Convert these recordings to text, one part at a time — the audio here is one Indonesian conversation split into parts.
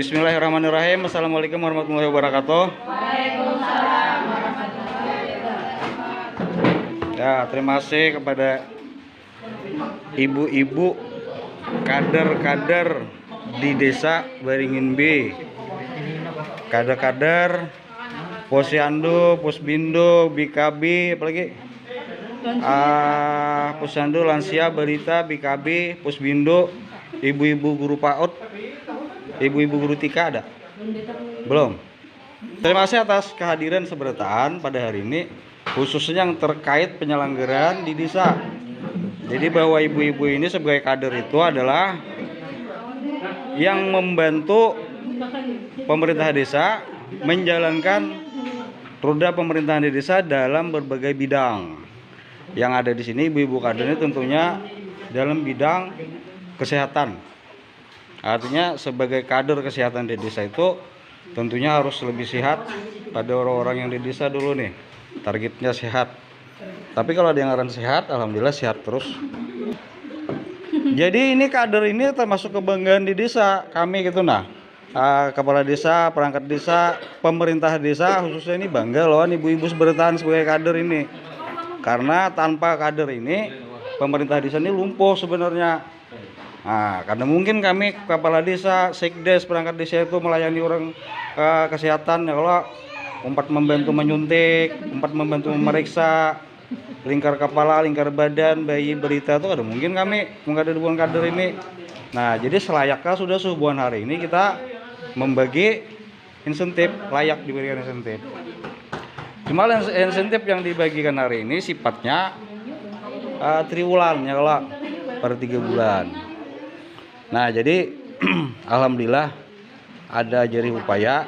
Bismillahirrahmanirrahim. Assalamualaikum warahmatullahi wabarakatuh. Waalaikumsalam warahmatullahi wabarakatuh. Ya, terima kasih kepada ibu-ibu kader-kader di Desa Beringin B, kader-kader Posyandu, Pusbindo, BKB, apalagi Posyandu, Lansia, Balita, BKB, Pusbindo, ibu-ibu guru PAUD, ibu-ibu guru TK ada? Belum. Terima kasih atas kehadiran sebertaan pada hari ini, khususnya yang terkait penyelenggaraan di desa. Jadi bahwa ibu-ibu ini sebagai kader itu adalah yang membantu pemerintah desa menjalankan roda pemerintahan di desa dalam berbagai bidang. Yang ada di sini ibu-ibu kader ini tentunya dalam bidang kesehatan. Artinya sebagai kader kesehatan di desa itu tentunya harus lebih sehat pada orang-orang yang di desa dulu nih. Targetnya sehat. Tapi kalau ada yang ngaran sehat, alhamdulillah sehat terus. Jadi ini kader ini termasuk kebanggaan di desa kami gitu nah. Kepala desa, perangkat desa, pemerintah desa khususnya ini bangga loh ibu-ibu bertahan sebagai kader ini. Karena tanpa kader ini pemerintah desa ini lumpuh sebenarnya. Nah, karena mungkin kami kepala desa, sekdes, perangkat desa itu melayani orang kesehatan ya kalau empat membantu menyuntik, empat membantu memeriksa lingkar kepala, lingkar badan, bayi, berita itu ada mungkin kami mengkader kader ini. Nah, jadi selayaknya sudah subuhan hari ini kita membagi insentif, layak diberikan insentif. Cuma insentif yang dibagikan hari ini sifatnya triwulan ya kalau per 3 bulan. Nah, jadi alhamdulillah ada jerih payah,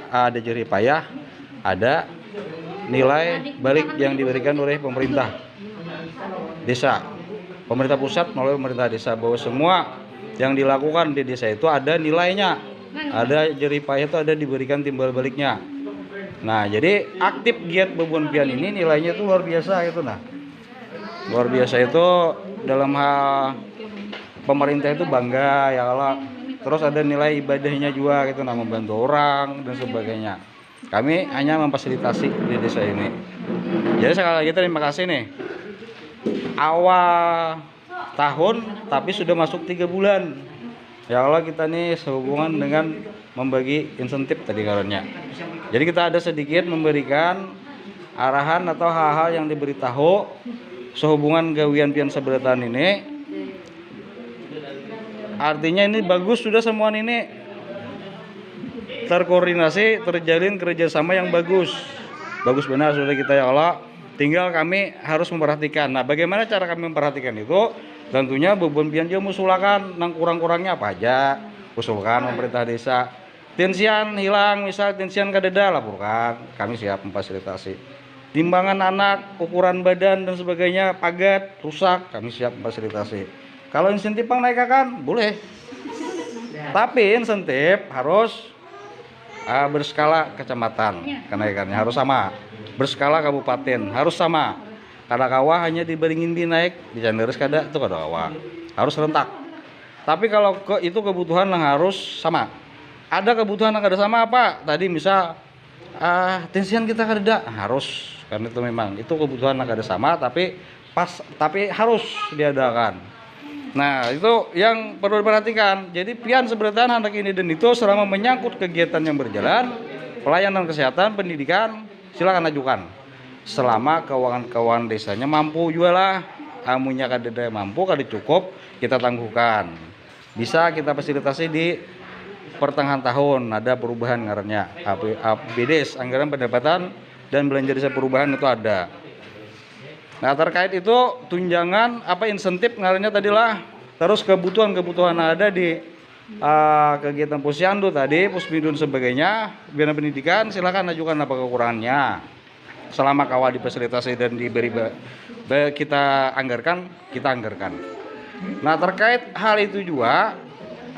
ada nilai balik yang diberikan oleh pemerintah desa, pemerintah pusat melalui pemerintah desa, bahwa semua yang dilakukan di desa itu ada nilainya, ada jerih payah itu ada diberikan timbal baliknya. Nah, jadi aktif giat Bebon Pian ini nilainya itu luar biasa itu nah. Luar biasa itu dalam hal pemerintah itu bangga ya kalau terus ada nilai ibadahnya juga gitu nah, membantu orang dan sebagainya. Kami hanya memfasilitasi di desa ini. Jadi sekali lagi terima kasih nih. Awal tahun tapi sudah masuk 3 bulan. Ya Allah kita nih sehubungan dengan membagi insentif tadi karenanya. Jadi kita ada sedikit memberikan arahan atau hal-hal yang diberitahu sehubungan gawian pian seberatan ini. Artinya ini bagus sudah semua ini terkoordinasi, terjalin kerjasama yang bagus. Bagus benar sudah kita ya Allah. Tinggal kami harus memperhatikan. Nah, bagaimana cara kami memperhatikan itu? Tentunya Bebon Pian juga musulakan nang kurang-kurangnya apa aja. Usulkan pemerintah desa. Tensian hilang, misal tensian kadeda laporkan. Kami siap memfasilitasi. Timbangan anak, ukuran badan dan sebagainya pagat, rusak, kami siap memfasilitasi. Kalau insentif pang naikkan boleh. Tapi insentif harus berskala kecamatan kenaikannya harus sama, berskala kabupaten harus sama. Kada kawah hanya di Beringin B naik, di Canderes kada itu kada kawah, harus rentak. Tapi kalau itu kebutuhan yang harus sama. Ada kebutuhan yang kada sama apa? Tadi misal tensian kita kada harus, karena itu memang itu kebutuhan yang kada sama tapi harus diadakan. Nah, itu yang perlu diperhatikan. Jadi pian seberatan anak ini dan itu selama menyangkut kegiatan yang berjalan, pelayanan kesehatan, pendidikan, silakan ajukan. Selama keuangan desanya mampu jualah, amunya kada mampu, kada cukup, kita tangguhkan. Bisa kita fasilitasi di pertengahan tahun ada perubahan ngarannya. APBDes, anggaran pendapatan dan belanja desa perubahan itu ada. Nah, terkait itu tunjangan insentif ngarannya tadilah, terus kebutuhan ada di kegiatan Posyandu tadi, Pusbindo dan sebagainya, bina pendidikan silakan ajukan apa kekurangannya. Selama kawah difasilitasi dan diberi kita anggarkan. Nah, terkait hal itu juga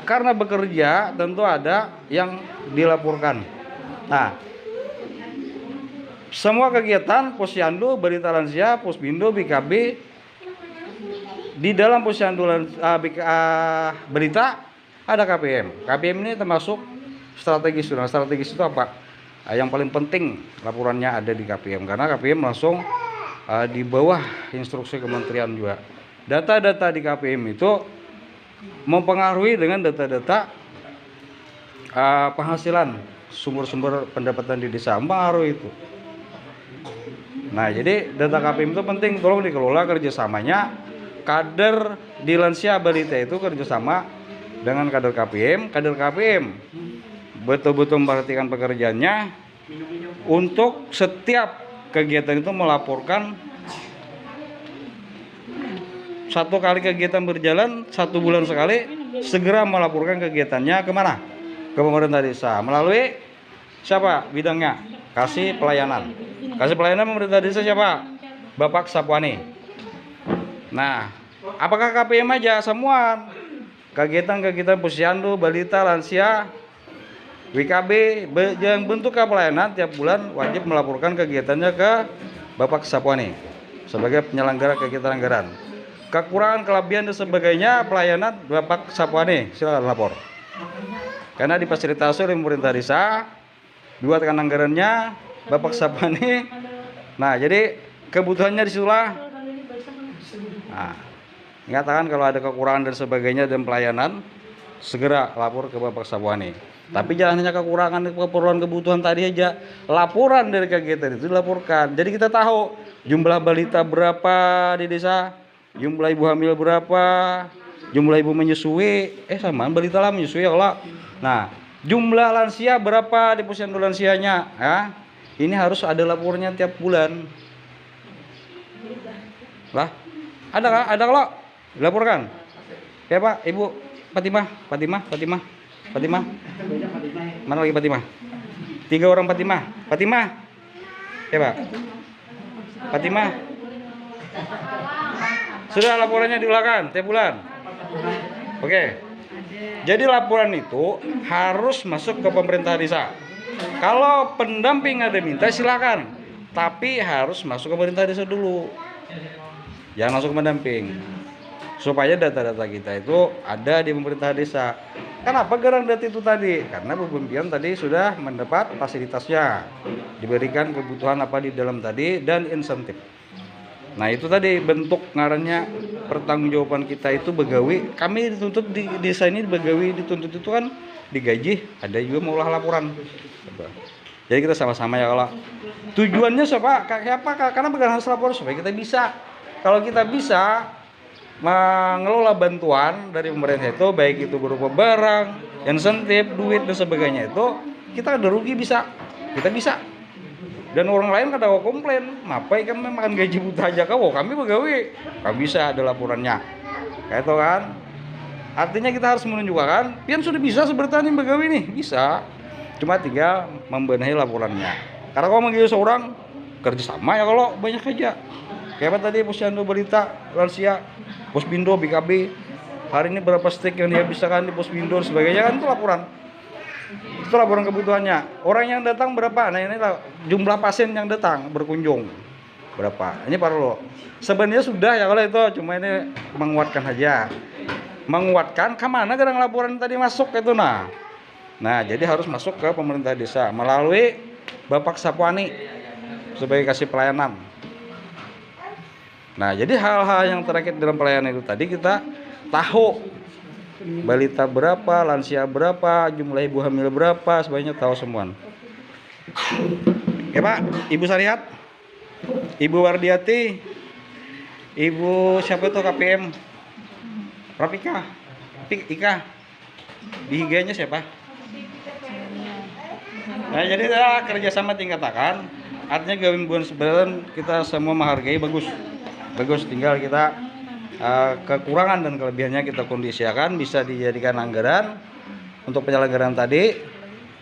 karena bekerja tentu ada yang dilaporkan. Nah, semua kegiatan Posyandu, Balita Lansia, Pusbindo, BKB di dalam Posyandu Balita ada KPM. KPM ini termasuk strategis. Nah, strategis itu apa? Yang paling penting laporannya ada di KPM, karena KPM langsung di bawah instruksi kementerian juga. Data-data di KPM itu mempengaruhi dengan data-data penghasilan, sumber-sumber pendapatan di desa, mempengaruhi itu. Nah, jadi data KPM itu penting, tolong dikelola kerjasamanya. Kader di lansia balita itu kerjasama dengan kader KPM. Kader KPM betul-betul memperhatikan pekerjaannya untuk setiap kegiatan itu melaporkan. Satu kali kegiatan berjalan, 1 bulan sekali, segera melaporkan kegiatannya kemana? Ke pemerintah desa melalui siapa bidangnya? Kasih pelayanan. Kasih pelayanan pemerintah desa siapa? Bapak Sapuani. Nah, apakah KPM aja? Semua kegiatan-kegiatan posyandu, balita, lansia, WKB yang bentuk pelayanan tiap bulan wajib melaporkan kegiatannya ke Bapak Sapuani sebagai penyelenggara kegiatan anggaran. Kekurangan, kelebihan dan sebagainya pelayanan Bapak Sapuani silakan lapor. Karena difasilitasi oleh pemerintah desa, buatkan anggarannya Bapak Sapuani. Nah, jadi kebutuhannya disitulah. Nah, nyatakan kalau ada kekurangan dan sebagainya dan pelayanan, segera lapor ke Bapak Sapuani. Tapi jangan hanya kekurangan, keperluan, kebutuhan tadi aja. Laporan dari kegiatan itu dilaporkan. Jadi kita tahu jumlah balita berapa di desa, jumlah ibu hamil berapa, jumlah ibu menyusui. Sama balita lah menyusui ya Allah. Nah, jumlah lansia berapa di posyandu lansianya? Ya, ini harus ada lapornya tiap bulan. Lah, ada kah? Ada kalau dilaporkan. Ya Pak, Ibu Fatimah. Mana lagi Fatimah? 3 orang Fatimah. Ya Pak. Fatimah. Sudah laporannya diulang tiap bulan. Oke. Jadi laporan itu harus masuk ke pemerintah desa. Kalau pendamping ada minta silakan, tapi harus masuk ke pemerintah desa dulu. Jangan langsung ke pendamping. Supaya data-data kita itu ada di pemerintah desa. Kenapa garang data itu tadi? Karena Bu Pimpian tadi sudah mendapat fasilitasnya, diberikan kebutuhan apa di dalam tadi dan insentif. Nah itu tadi bentuk ngarannya pertanggungjawaban kita itu begawi. Kami dituntut di desa ini begawi dituntut itu kan digaji, ada juga mau olah laporan. Jadi kita sama-sama ya kalau tujuannya siapa? Karena pegangan harus lapor supaya kita bisa. Kalau kita bisa mengelola bantuan dari pemerintah itu, baik itu berupa barang, insentif, duit dan sebagainya itu, kita ada rugi bisa, kita bisa. Dan orang lain kada mau komplain, ngapain kan makan gaji buta aja kau, kami pegawai, kami bisa ada laporannya, kayak itu kan. Artinya kita harus menunjukkan, pian sudah bisa sebertani pegawai nih, bisa. Cuma tinggal membenahi laporannya. Karena kalau manggil seorang kerjasama ya kalau banyak aja. Kayak apa tadi posyandu balita, lansia, posbindo, BKB, hari ini berapa stik yang dihabiskan di posbindo sebagainya kan itu laporan. Itu laporan kebutuhannya. Orang yang datang berapa? Nah ini jumlah pasien yang datang berkunjung berapa? Ini perlu. Sebenarnya sudah ya kalau itu, cuma ini menguatkan aja. Menguatkan kemana kadang laporan tadi masuk itu nah. Nah jadi harus masuk ke pemerintah desa melalui Bapak Sapuani sebagai kasih pelayanan. Nah, jadi hal-hal yang terkait dalam pelayanan itu tadi kita tahu balita berapa, lansia berapa, jumlah ibu hamil berapa, sebanyak tahu semua. Ya Pak, Ibu Sarihat, Ibu Wardiati, Ibu siapa itu KPM, Rapika, Ika, di IG-nya siapa? Nah, jadi kerjasama tingkatkan, artinya gabungan sebenarnya kita semua menghargai bagus, tinggal kita kekurangan dan kelebihannya kita kondisikan bisa dijadikan anggaran untuk penyelenggaraan tadi.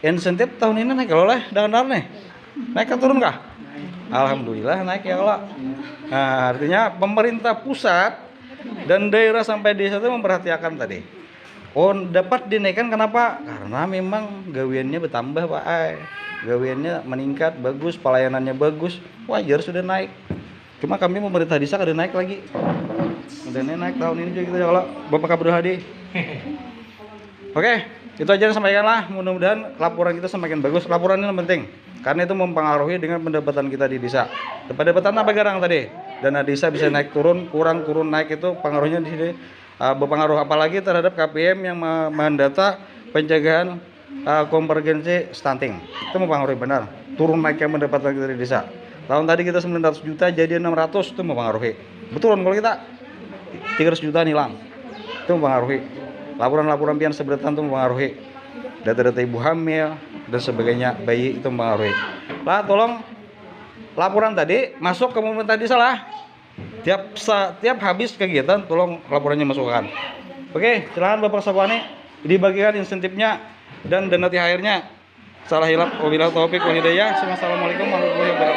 Insentif tahun ini naik kalau nih naik kan turun kah? Alhamdulillah naik ya Allah. Nah, artinya pemerintah pusat dan daerah sampai desa itu memperhatikan tadi. Oh dapat dinaikkan kenapa? Karena memang gawiannya bertambah Pak. Gawiannya meningkat bagus, pelayanannya bagus, wajar sudah naik. Cuma kami pemerintah desa ada naik lagi. Udah naik tahun ini juga kita kalau Bapak Abdul Hadi. Oke. Itu aja yang sampaikan lah, mudah-mudahan laporan kita semakin bagus. Laporan ini yang penting, karena itu mempengaruhi dengan pendapatan kita di desa. Pendapatan apa garang tadi? Dana desa bisa naik turun, kurang turun naik, itu pengaruhnya di sini berpengaruh apalagi terhadap KPM yang mendata pencegahan konvergensi stunting. Itu mempengaruhi benar. Turun naiknya pendapatan kita di desa. Tahun tadi kita 900 juta jadi 600, itu mempengaruhi. Betul kalau kita 300 juta hilang. Itu mempengaruhi. Laporan-laporan pian seberetan itu mempengaruhi. Data-data ibu hamil dan sebagainya, bayi itu mempengaruhi. Lah tolong laporan tadi masuk ke momen tadi salah. Tiap habis kegiatan tolong laporannya masukkan. Oke, silakan Bapak Sakwani dibagikan insentifnya dan dana THR-nya. Salah hilap wabillahi taufik wal hidayah. Wassalamualaikum warahmatullahi wabarakatuh.